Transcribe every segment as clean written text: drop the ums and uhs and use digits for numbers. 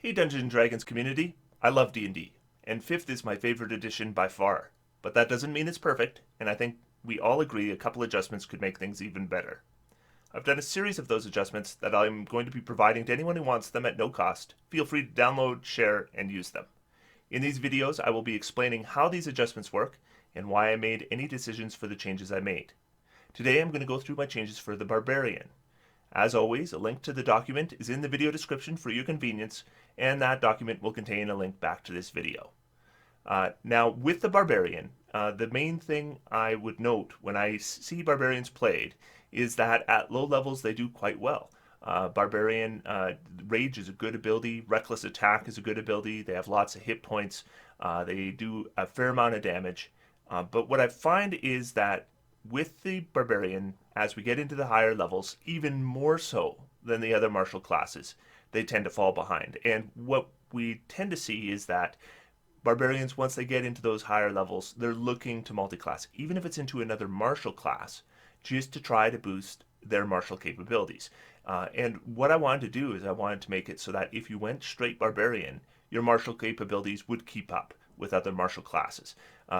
Hey Dungeons & Dragons community, I love D&D, and 5th is my favorite edition by far. But that doesn't mean it's perfect, and I think we all agree a couple adjustments could make things even better. I've done a series of those adjustments that I'm going to be providing to anyone who wants them at no cost. Feel free to download, share, and use them. In these videos, I will be explaining how these adjustments work and why I made any decisions for the changes I made. Today I'm going to go through my changes for the Barbarian. As always, a link to the document is in the video description for your convenience, and that document will contain a link back to this video. Now, with the Barbarian, the main thing I would note when I see Barbarians played is that at low levels they do quite well. Barbarian Rage is a good ability, Reckless Attack is a good ability, they have lots of hit points, they do a fair amount of damage. But what I find is that with the Barbarian, as we get into the higher levels, even more so than the other martial classes, they tend to fall behind. And what we tend to see is that Barbarians, once they get into those higher levels, they're looking to multi-class, even if it's into another martial class, just to try to boost their martial capabilities. And what I wanted to do is I wanted to make it so that if you went straight Barbarian, your martial capabilities would keep up with other martial classes.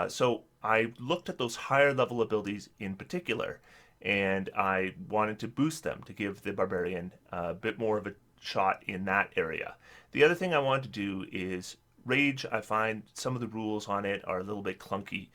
So I looked at those higher level abilities in particular, and I wanted to boost them to give the Barbarian a bit more of a shot in that area. The other thing I wanted to do is Rage. I find some of the rules on it are a little bit clunky.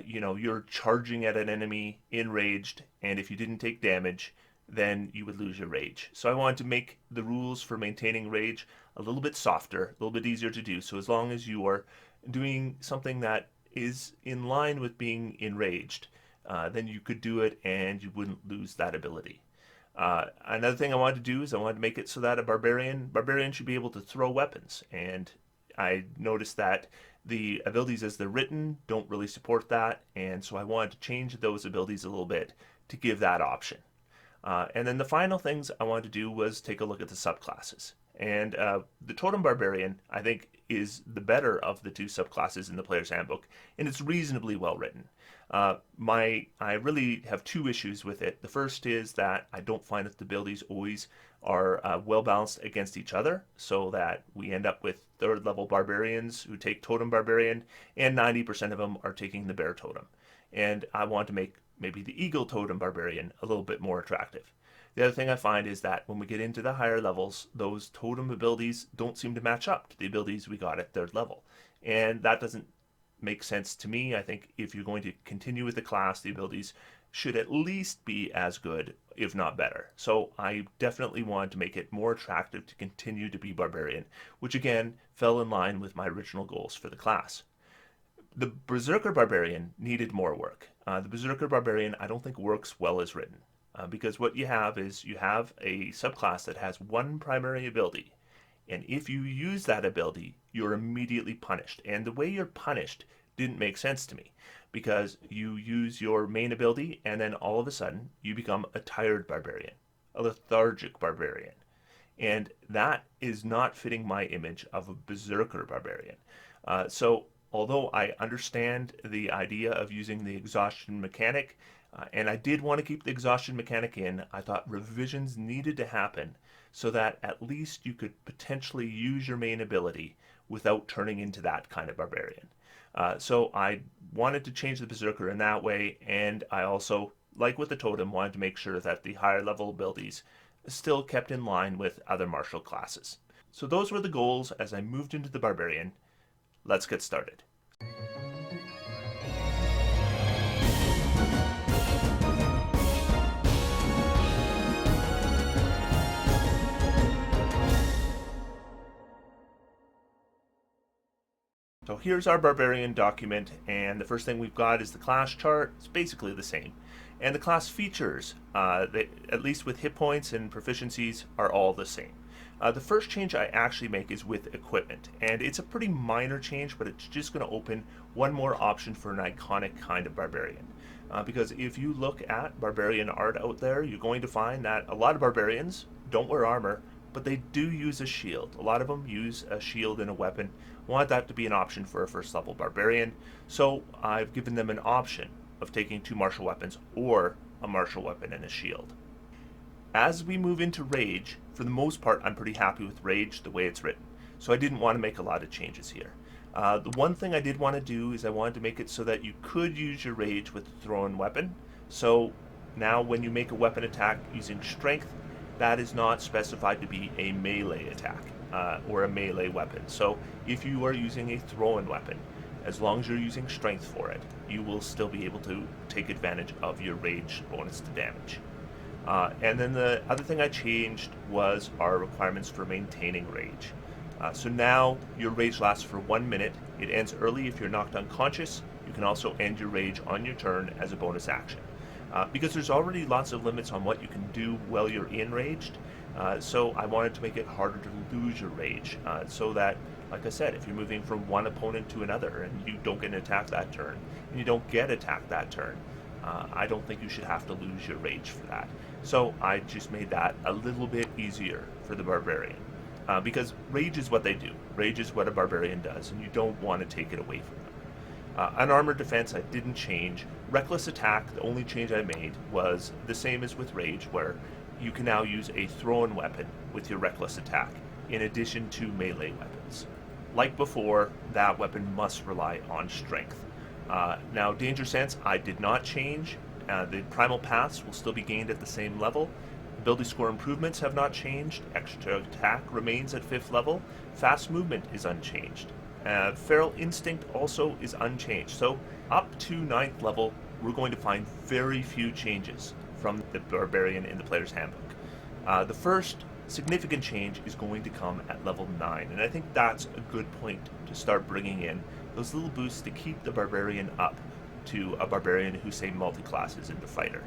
You're charging at an enemy enraged, and if you didn't take damage, then you would lose your rage. So I wanted to make the rules for maintaining rage a little bit softer, a little bit easier to do. So as long as you are doing something that is in line with being enraged, then you could do it and you wouldn't lose that ability. Another thing I wanted to do is I wanted to make it so that a barbarian should be able to throw weapons, and I noticed that the abilities as they're written don't really support that, and so I wanted to change those abilities a little bit to give that option. And then the final things I wanted to do was take a look at the subclasses. And the Totem Barbarian, I think, is the better of the two subclasses in the Player's Handbook, and it's reasonably well written. I really have two issues with it. The first is that I don't find that the abilities always are well balanced against each other, so that we end up with third level barbarians who take Totem Barbarian, and 90% of them are taking the Bear Totem. And I want to make maybe the Eagle Totem Barbarian a little bit more attractive. The other thing I find is that when we get into the higher levels, those totem abilities don't seem to match up to the abilities we got at third level. And that doesn't make sense to me. I think if you're going to continue with the class, the abilities should at least be as good, if not better. So I definitely wanted to make it more attractive to continue to be Barbarian, which again fell in line with my original goals for the class. The Berserker Barbarian needed more work. The Berserker Barbarian I don't think works well as written. Because what you have is you have a subclass that has one primary ability, and if you use that ability, you're immediately punished. And the way you're punished didn't make sense to me, because you use your main ability and then all of a sudden you become a tired barbarian, a lethargic barbarian. And that is not fitting my image of a Berserker Barbarian. So although I understand the idea of using the exhaustion mechanic, and I did want to keep the exhaustion mechanic in, I thought revisions needed to happen so that at least you could potentially use your main ability without turning into that kind of barbarian. So I wanted to change the Berserker in that way, and I also, like with the Totem, wanted to make sure that the higher level abilities still kept in line with other martial classes. So those were the goals as I moved into the Barbarian. Let's get started. So here's our Barbarian document, and the first thing we've got is the class chart. It's basically the same. And the class features, at least with hit points and proficiencies, are all the same. The first change I actually make is with equipment, and it's a pretty minor change, but it's just going to open one more option for an iconic kind of Barbarian. Because if you look at Barbarian art out there, you're going to find that a lot of Barbarians don't wear armor, but they do use a shield. A lot of them use a shield and a weapon. I want that to be an option for a first level Barbarian, so I've given them an option of taking two martial weapons or a martial weapon and a shield. As we move into Rage, for the most part I'm pretty happy with Rage the way it's written. So I didn't want to make a lot of changes here. The one thing I did want to do is I wanted to make it so that you could use your rage with a thrown weapon. So now when you make a weapon attack using strength, that is not specified to be a melee attack or a melee weapon. So if you are using a thrown weapon, as long as you're using strength for it, you will still be able to take advantage of your rage bonus to damage. And then the other thing I changed was our requirements for maintaining rage. So now your rage lasts for 1 minute. It ends early if you're knocked unconscious. You can also end your rage on your turn as a bonus action. Because there's already lots of limits on what you can do while you're enraged, so I wanted to make it harder to lose your rage, so that, like I said, if you're moving from one opponent to another and you don't get an attack that turn, and you don't get attacked that turn, I don't think you should have to lose your rage for that. So I just made that a little bit easier for the Barbarian. Because rage is what they do. Rage is what a Barbarian does, and you don't want to take it away from them. Unarmored defense I didn't change. Reckless attack, the only change I made was the same as with rage, where you can now use a thrown weapon with your reckless attack, in addition to melee weapons. Like before, that weapon must rely on strength. Now, danger sense I did not change. The primal paths will still be gained at the same level. Ability score improvements have not changed. Extra attack remains at 5th level. Fast movement is unchanged. Feral instinct also is unchanged. So up to 9th level, we're going to find very few changes from the Barbarian in the Player's Handbook. The first significant change is going to come at level 9, and I think that's a good point to start bringing in those little boosts to keep the Barbarian up to a Barbarian who, say, multi-classes into Fighter.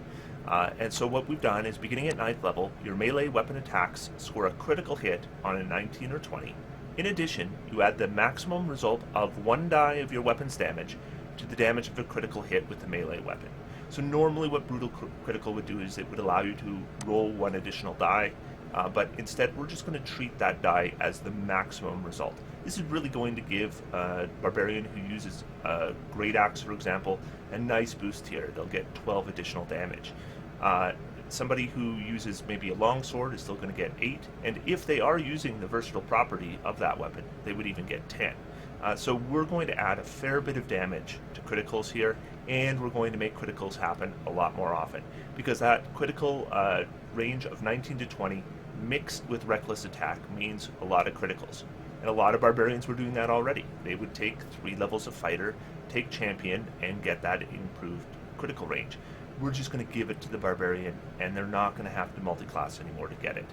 And so what we've done is, beginning at 9th level, your melee weapon attacks score a critical hit on a 19 or 20. In addition, you add the maximum result of 1 die of your weapon's damage to the damage of a critical hit with the melee weapon. So normally what Brutal Critical would do is it would allow you to roll 1 additional die, but instead we're just going to treat that die as the maximum result. This is really going to give a Barbarian who uses a Great Axe, for example, a nice boost here. They'll get 12 additional damage. Somebody who uses maybe a longsword is still going to get 8, and if they are using the versatile property of that weapon, they would even get 10. So we're going to add a fair bit of damage to criticals here, and we're going to make criticals happen a lot more often, because that critical range of 19 to 20 mixed with reckless attack means a lot of criticals. And a lot of Barbarians were doing that already. They would take 3 levels of Fighter, take Champion, and get that improved critical range. We're just going to give it to the Barbarian, and they're not going to have to multi-class anymore to get it.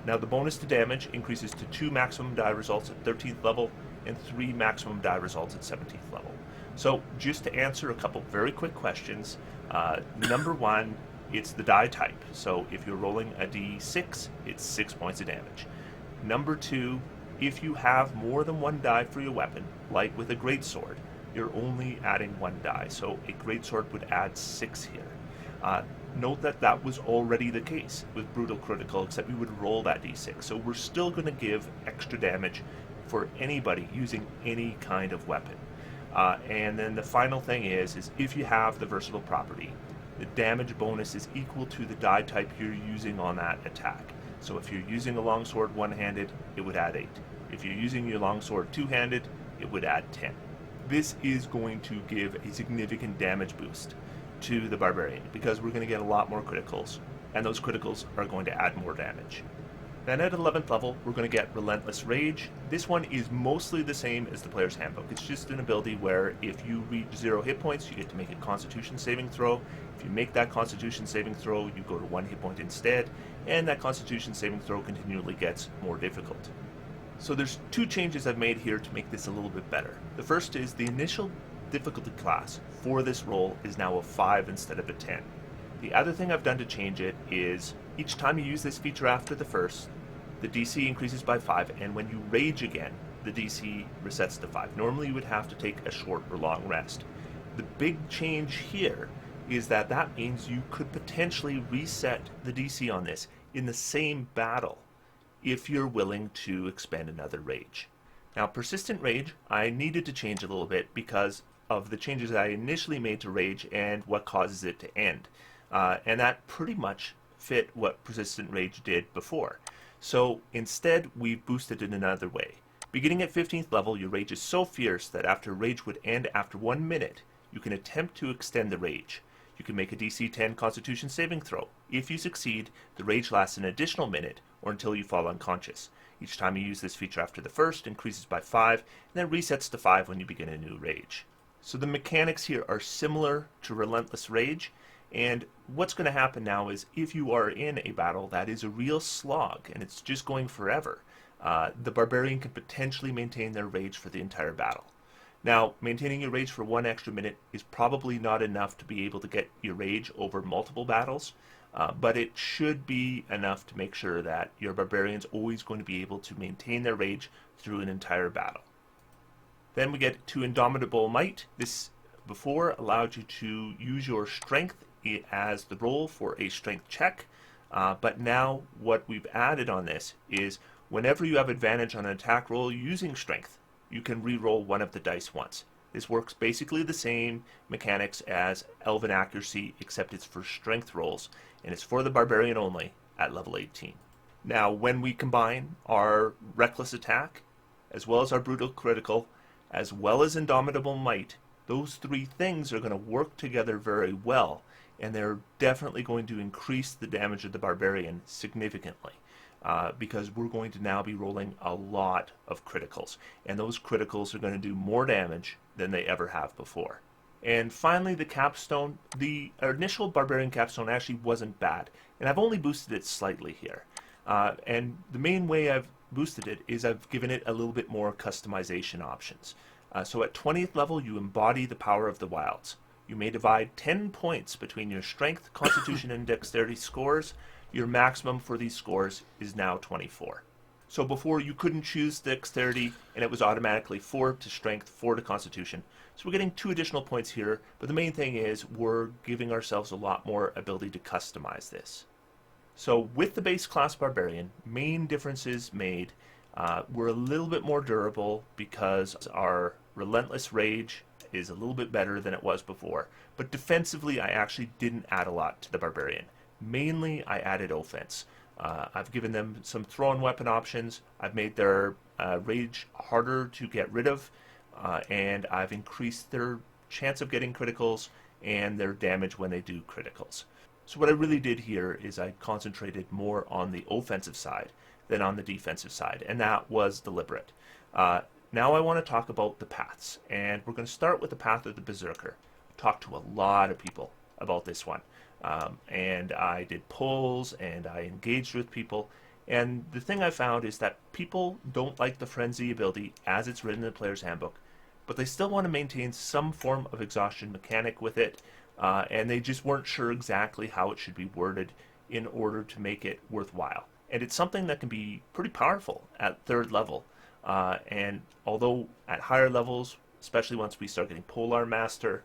Now the bonus to damage increases to 2 maximum die results at 13th level, and 3 maximum die results at 17th level. So just to answer a couple very quick questions, number 1, it's the die type. So if you're rolling a d6, it's 6 points of damage. Number 2, if you have more than 1 die for your weapon, like with a greatsword, you're only adding 1 die. So a greatsword would add 6 here. Note that that was already the case with Brutal Critical, except we would roll that d6. So we're still going to give extra damage for anybody using any kind of weapon. And then the final thing is if you have the versatile property, the damage bonus is equal to the die type you're using on that attack. So if you're using a longsword one-handed, it would add 8. If you're using your longsword two-handed, it would add 10. This is going to give a significant damage boost to the Barbarian, because we're going to get a lot more criticals, and those criticals are going to add more damage. Then at 11th level, we're going to get Relentless Rage. This one is mostly the same as the Player's Handbook. It's just an ability where if you reach 0 hit points, you get to make a Constitution saving throw. If you make that Constitution saving throw, you go to 1 hit point instead, and that Constitution saving throw continually gets more difficult. So there's 2 changes I've made here to make this a little bit better. The first is the initial difficulty class for this roll is now a 5 instead of a 10. The other thing I've done to change it is each time you use this feature after the first, the DC increases by 5, and when you rage again, the DC resets to 5. Normally you would have to take a short or long rest. The big change here is that that means you could potentially reset the DC on this in the same battle if you're willing to expend another rage. Now, Persistent Rage, I needed to change a little bit because of the changes I initially made to Rage and what causes it to end. And that pretty much fit what Persistent Rage did before. So instead, we've boosted it another way. Beginning at 15th level, your rage is so fierce that after rage would end after 1 minute, you can attempt to extend the rage. You can make a DC 10 Constitution saving throw. If you succeed, the rage lasts an additional minute or until you fall unconscious. Each time you use this feature after the first, increases by 5, and then resets to 5 when you begin a new rage. So the mechanics here are similar to Relentless Rage, and what's going to happen now is if you are in a battle that is a real slog and it's just going forever, the Barbarian can potentially maintain their rage for the entire battle. Now, maintaining your rage for 1 extra minute is probably not enough to be able to get your rage over multiple battles, but it should be enough to make sure that your Barbarian's always going to be able to maintain their rage through an entire battle. Then we get to Indomitable Might. This before allowed you to use your strength as the roll for a strength check, but now what we've added on this is whenever you have advantage on an attack roll using strength, you can re-roll one of the dice once. This works basically the same mechanics as Elven Accuracy, except it's for strength rolls, and it's for the Barbarian only at level 18. Now, when we combine our Reckless Attack, as well as our Brutal Critical, as well as Indomitable Might, those three things are going to work together very well, and they're definitely going to increase the damage of the Barbarian significantly. Because we're going to now be rolling a lot of criticals, and those criticals are going to do more damage than they ever have before. And finally, the Capstone. The initial Barbarian Capstone actually wasn't bad, and I've only boosted it slightly here. And the main way I've boosted it is I've given it a little bit more customization options. So at 20th level, you embody the power of the wilds. You may divide 10 points between your Strength, Constitution, and Dexterity scores. Your maximum for these scores is now 24. So before you couldn't choose Dexterity and it was automatically 4 to Strength, 4 to Constitution. So we're getting 2 additional points here, but the main thing is we're giving ourselves a lot more ability to customize this. So with the base class Barbarian, main differences made. We're a little bit more durable because our Relentless Rage is a little bit better than it was before, but defensively I actually didn't add a lot to the Barbarian. Mainly, I added offense. I've given them some thrown weapon options. I've made their rage harder to get rid of, and I've increased their chance of getting criticals and their damage when they do criticals. So what I really did here is I concentrated more on the offensive side than on the defensive side, and that was deliberate. Now I want to talk about the paths, and we're going to start with the path of the Berserker. I talked to a lot of people about this one. And I did polls and I engaged with people, and the thing I found is that people don't like the frenzy ability as it's written in the player's handbook, but they still want to maintain some form of exhaustion mechanic with it, and they just weren't sure exactly how it should be worded in order to make it worthwhile. And it's something that can be pretty powerful at 3rd level, and although at higher levels, especially once we start getting Polar Master,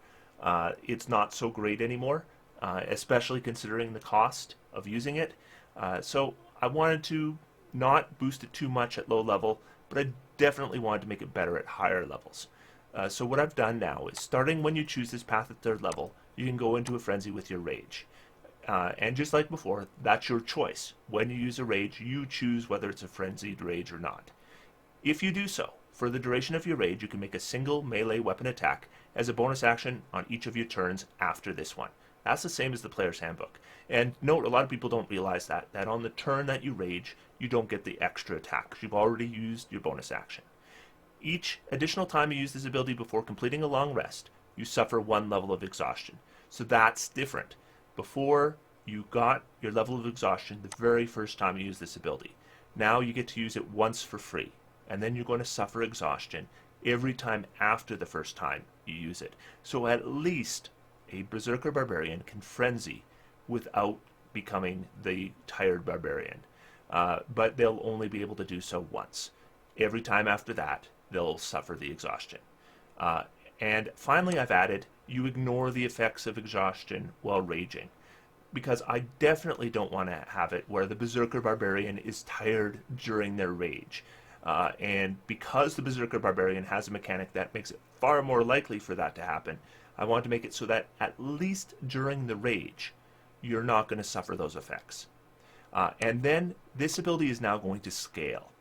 it's not so great anymore. Especially considering the cost of using it. So I wanted to not boost it too much at low level, but I definitely wanted to make it better at higher levels. So what I've done now is, starting when you choose this path at 3rd level, you can go into a frenzy with your rage. And just like before, that's your choice. When you use a rage, you choose whether it's a frenzied rage or not. If you do so, for the duration of your rage, you can make a single melee weapon attack as a bonus action on each of your turns after this one. That's the same as the player's handbook. And note, a lot of people don't realize that on the turn that you rage, you don't get the extra attack. You've already used your bonus action. Each additional time you use this ability before completing a long rest, you suffer 1 level of exhaustion. So that's different. Before, you got your level of exhaustion the very first time you use this ability. Now you get to use it once for free, and then you're going to suffer exhaustion every time after the first time you use it. So at least a Berserker Barbarian can frenzy without becoming the tired Barbarian. But they'll only be able to do so once. Every time after that, they'll suffer the exhaustion. And finally, I've added, you ignore the effects of exhaustion while raging. Because I definitely don't want to have it where the Berserker Barbarian is tired during their rage. And because the Berserker Barbarian has a mechanic that makes it far more likely for that to happen, I want to make it so that at least during the rage, you're not going to suffer those effects. And then this ability is now going to scale.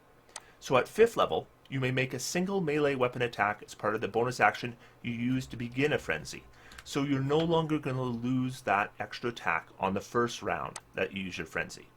So at 5th level, you may make a single melee weapon attack as part of the bonus action you use to begin a frenzy. So you're no longer going to lose that extra attack on the first round that you use your frenzy.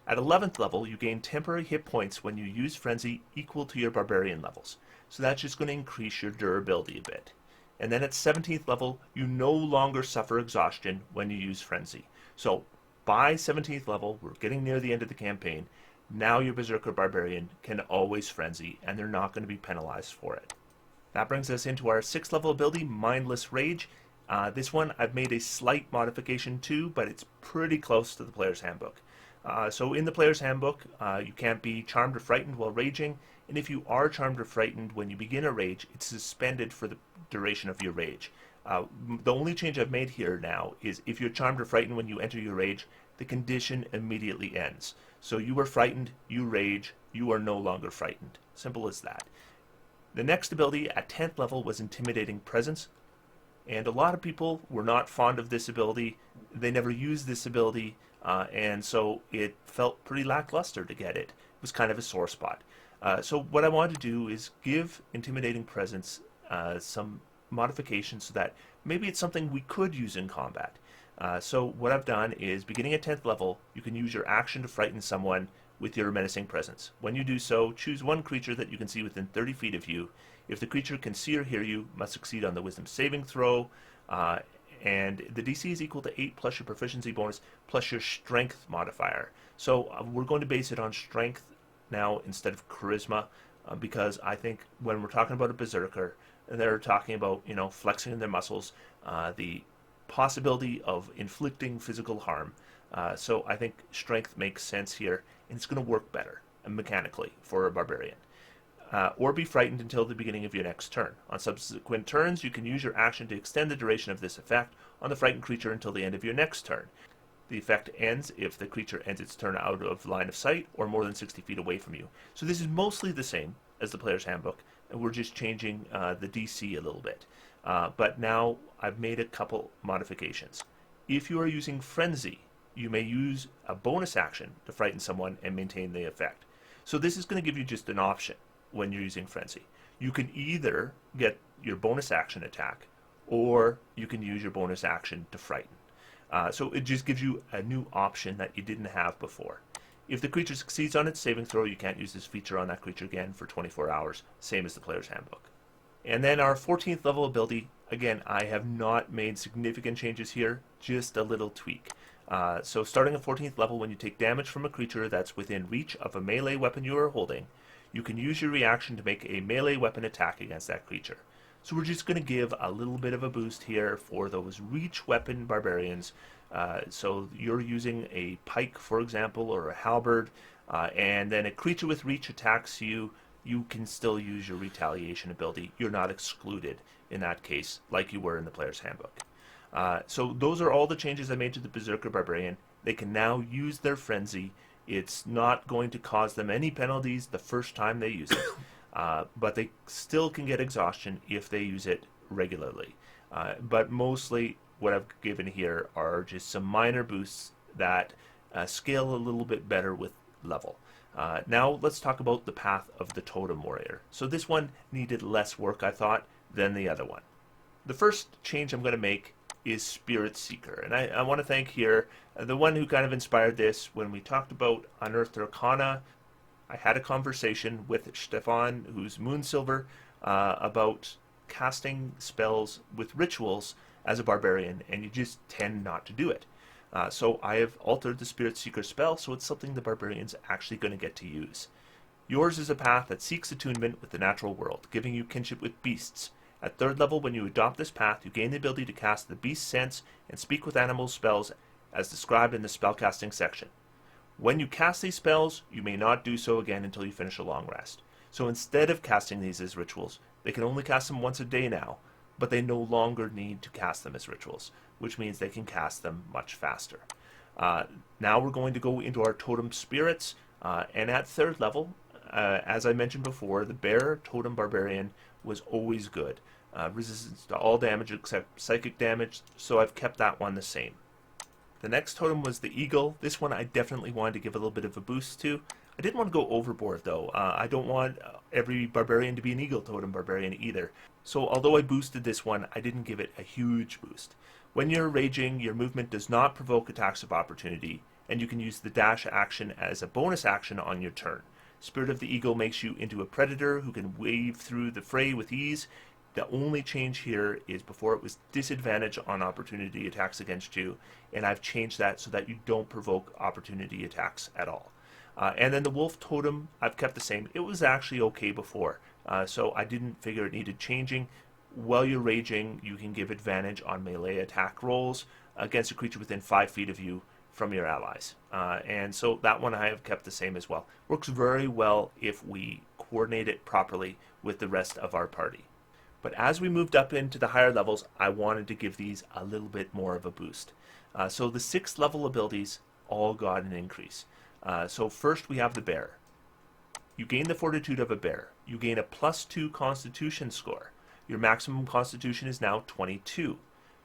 At 11th level, you gain temporary hit points when you use frenzy equal to your barbarian levels. So that's just going to increase your durability a bit. And then at 17th level, you no longer suffer exhaustion when you use frenzy. So by 17th level, we're getting near the end of the campaign. Now your Berserker Barbarian can always frenzy, and they're not going to be penalized for it. That brings us into our 6th level ability, Mindless Rage. This one I've made a slight modification to, but it's pretty close to the Player's Handbook. So in the Player's Handbook, you can't be charmed or frightened while raging, and if you are charmed or frightened when you begin a rage, it's suspended for the duration of your rage. The only change I've made here now is if you're charmed or frightened when you enter your rage, the condition immediately ends. So you were frightened, you rage, you are no longer frightened. Simple as that. The next ability at 10th level was Intimidating Presence, and a lot of people were not fond of this ability. They never used this ability, and so it felt pretty lackluster to get it. It was kind of a sore spot. So what I wanted to do is give Intimidating Presence some modifications so that maybe it's something we could use in combat. So what I've done is, beginning at 10th level, you can use your action to frighten someone with your Menacing Presence. When you do so, choose one creature that you can see within 30 feet of you. If the creature can see or hear you, must succeed on the Wisdom saving throw, and the DC is equal to 8 plus your proficiency bonus plus your strength modifier. So we're going to base it on strength now instead of charisma, because I think when we're talking about a Berserker, and they're talking about, flexing their muscles, the possibility of inflicting physical harm. So I think strength makes sense here, and it's going to work better mechanically for a barbarian. Or be frightened until the beginning of your next turn. On subsequent turns, you can use your action to extend the duration of this effect on the frightened creature until the end of your next turn. The effect ends if the creature ends its turn out of line of sight or more than 60 feet away from you. So this is mostly the same as the Player's Handbook, and we're just changing the DC a little bit. But now I've made a couple modifications. If you are using Frenzy, you may use a bonus action to frighten someone and maintain the effect. So this is going to give you just an option when you're using Frenzy. You can either get your bonus action attack, or you can use your bonus action to frighten. So it just gives you a new option that you didn't have before. If the creature succeeds on its saving throw, you can't use this feature on that creature again for 24 hours, same as the Player's Handbook. And then our 14th level ability, again, I have not made significant changes here, just a little tweak. So starting at 14th level, when you take damage from a creature that's within reach of a melee weapon you are holding, you can use your reaction to make a melee weapon attack against that creature. So we're just going to give a little bit of a boost here for those reach weapon barbarians. So you're using a pike, for example, or a halberd, and then a creature with reach attacks you, you can still use your retaliation ability. You're not excluded in that case, like you were in the Player's Handbook. So those are all the changes I made to the Berserker Barbarian. They can now use their Frenzy. It's not going to cause them any penalties the first time they use it, but they still can get exhaustion if they use it regularly. But mostly what I've given here are just some minor boosts that scale a little bit better with level. Now let's talk about the path of the Totem Warrior. So this one needed less work, I thought, than the other one. The first change I'm going to make is Spirit Seeker, and I want to thank here the one who kind of inspired this. When we talked about Unearthed Arcana, I had a conversation with Stefan, who's Moonsilver, about casting spells with rituals as a barbarian, and you just tend not to do it. So I have altered the Spirit Seeker spell, so it's something the barbarian's actually going to get to use. Yours is a path that seeks attunement with the natural world, giving you kinship with beasts. At 3rd level, when you adopt this path, you gain the ability to cast the Beast Sense and Speak with Animals spells as described in the spellcasting section. When you cast these spells, you may not do so again until you finish a long rest. So instead of casting these as rituals, they can only cast them once a day now, but they no longer need to cast them as rituals, which means they can cast them much faster. Now we're going to go into our Totem Spirits, and at 3rd level, as I mentioned before, the Bear Totem Barbarian was always good. Resistance to all damage except psychic damage, so I've kept that one the same. The next totem was the Eagle. This one I definitely wanted to give a little bit of a boost to. I didn't want to go overboard though. I don't want every barbarian to be an eagle totem barbarian either. So although I boosted this one, I didn't give it a huge boost. When you're raging, your movement does not provoke attacks of opportunity, and you can use the dash action as a bonus action on your turn. Spirit of the Eagle makes you into a predator who can wave through the fray with ease. The only change here is before it was disadvantage on opportunity attacks against you, and I've changed that so that you don't provoke opportunity attacks at all. And then the Wolf Totem, I've kept the same. It was actually okay before, so I didn't figure it needed changing. While you're raging, you can give advantage on melee attack rolls against a creature within 5 feet of you from your allies. And so that one I have kept the same as well. Works very well if we coordinate it properly with the rest of our party. But as we moved up into the higher levels, I wanted to give these a little bit more of a boost. So the 6th level abilities all got an increase. So first we have the bear. You gain the fortitude of a bear. You gain a +2 constitution score. Your maximum constitution is now 22.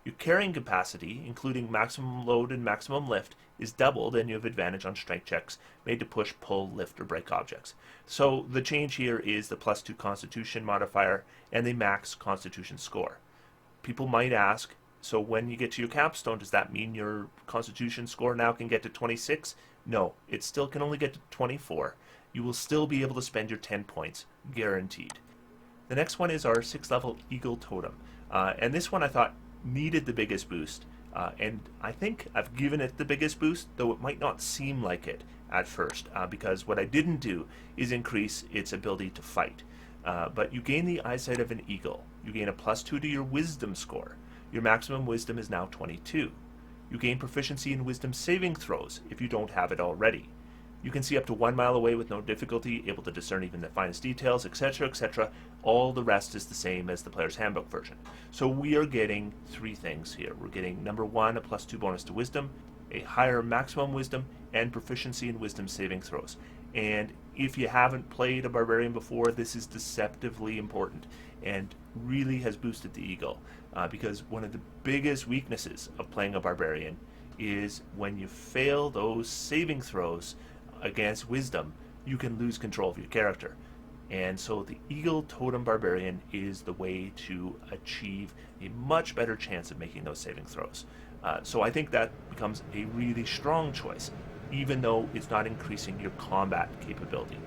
Your carrying capacity, including maximum load and maximum lift, is doubled, and you have advantage on strength checks made to push, pull, lift, or break objects. So the change here is the +2 constitution modifier and the max constitution score. People might ask, so when you get to your capstone, does that mean your constitution score now can get to 26? No, it still can only get to 24. You will still be able to spend your 10 points, guaranteed. The next one is our 6th level Eagle Totem. And this one I thought needed the biggest boost. And I think I've given it the biggest boost, though it might not seem like it at first, because what I didn't do is increase its ability to fight. But you gain the eyesight of an eagle. You gain a +2 to your wisdom score. Your maximum wisdom is now 22. You gain proficiency in wisdom saving throws if you don't have it already. You can see up to 1 mile away with no difficulty, able to discern even the finest details, etc., etc. All the rest is the same as the player's handbook version. So we are getting 3 things here. We're getting, number 1, a +2 bonus to wisdom, a higher maximum wisdom, and proficiency in wisdom saving throws. And if you haven't played a barbarian before, this is deceptively important and really has boosted the eagle. Because one of the biggest weaknesses of playing a barbarian is when you fail those saving throws against wisdom, you can lose control of your character. And so the Eagle Totem Barbarian is the way to achieve a much better chance of making those saving throws. So I think that becomes a really strong choice, even though it's not increasing your combat capability.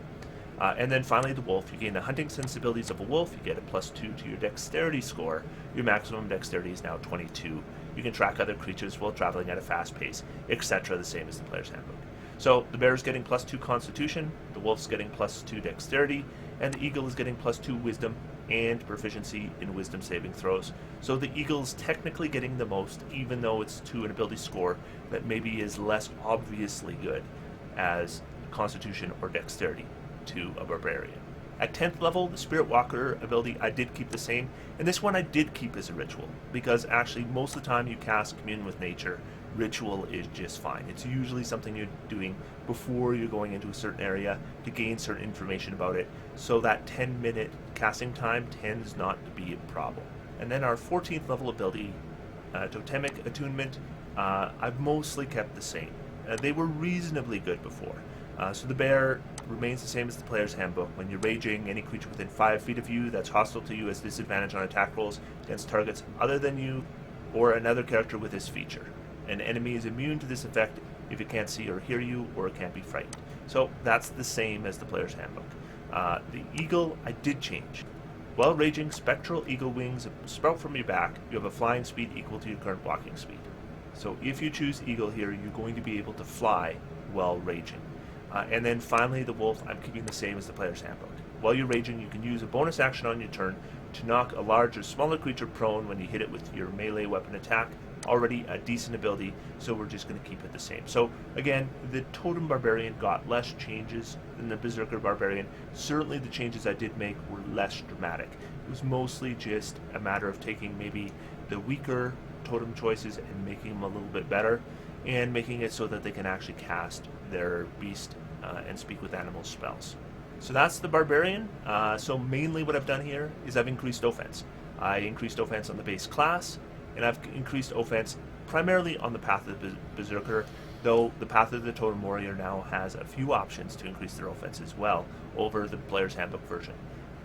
And then finally the wolf. You gain the hunting sensibilities of a wolf. You get a +2 to your dexterity score. Your maximum dexterity is now 22. You can track other creatures while traveling at a fast pace, etc., the same as the player's handbook. So the bear is getting +2 constitution, the wolf's getting +2 dexterity, and the eagle is getting +2 wisdom and proficiency in wisdom saving throws. So the eagle's technically getting the most, even though it's to an ability score that maybe is less obviously good as constitution or dexterity to a barbarian. At 10th level, the Spirit Walker ability I did keep the same, and this one I did keep as a ritual, because actually most of the time you cast Commune with Nature, ritual is just fine. It's usually something you're doing before you're going into a certain area to gain certain information about it, so that 10-minute casting time tends not to be a problem. And then our 14th level ability, Totemic Attunement, I've mostly kept the same. They were reasonably good before. So the bear remains the same as the player's handbook. When you're raging, any creature within 5 feet of you that's hostile to you has disadvantage on attack rolls against targets other than you or another character with this feature. An enemy is immune to this effect if it can't see or hear you, or it can't be frightened. So that's the same as the player's handbook. The eagle I did change. While raging, spectral eagle wings sprout from your back. You have a flying speed equal to your current walking speed. So if you choose eagle here, you're going to be able to fly while raging. And then finally the wolf, I'm keeping the same as the player's handbook. While you're raging, you can use a bonus action on your turn to knock a large or smaller creature prone when you hit it with your melee weapon attack. Already a decent ability, so we're just going to keep it the same. So again, the Totem Barbarian got less changes than the Berserker Barbarian. Certainly the changes I did make were less dramatic. It was mostly just a matter of taking maybe the weaker totem choices and making them a little bit better, and making it so that they can actually cast their beast and speak with animal spells. So that's the Barbarian. So mainly what I've done here is I've increased offense. I increased offense on the base class, and I've increased offense primarily on the path of the Berserker, though the Path of the Totem Warrior now has a few options to increase their offense as well over the Player's Handbook version.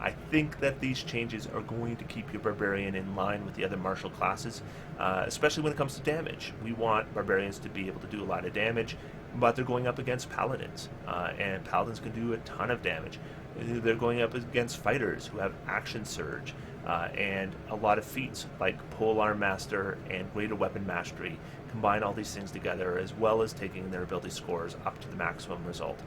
I think that these changes are going to keep your Barbarian in line with the other martial classes, especially when it comes to damage. We want Barbarians to be able to do a lot of damage, but they're going up against Paladins, and Paladins can do a ton of damage. They're going up against fighters who have Action Surge, and a lot of feats like Polearm Master and Greater Weapon Mastery. Combine all these things together, as well as taking their ability scores up to the maximum result.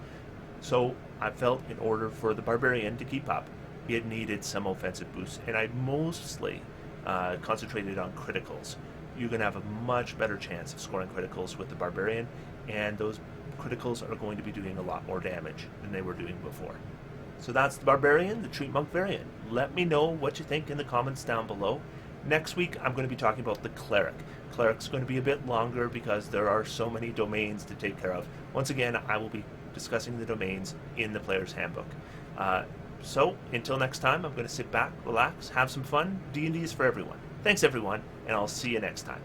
So I felt in order for the Barbarian to keep up, it needed some offensive boosts, and I mostly concentrated on criticals. You're going to have a much better chance of scoring criticals with the Barbarian, and those criticals are going to be doing a lot more damage than they were doing before. So that's the Barbarian, the Treantmonk variant. Let me know what you think in the comments down below. Next week, I'm going to be talking about the Cleric. Cleric's going to be a bit longer because there are so many domains to take care of. Once again, I will be discussing the domains in the Player's Handbook. So, until next time, I'm going to sit back, relax, have some fun. D&D is for everyone. Thanks, everyone, and I'll see you next time.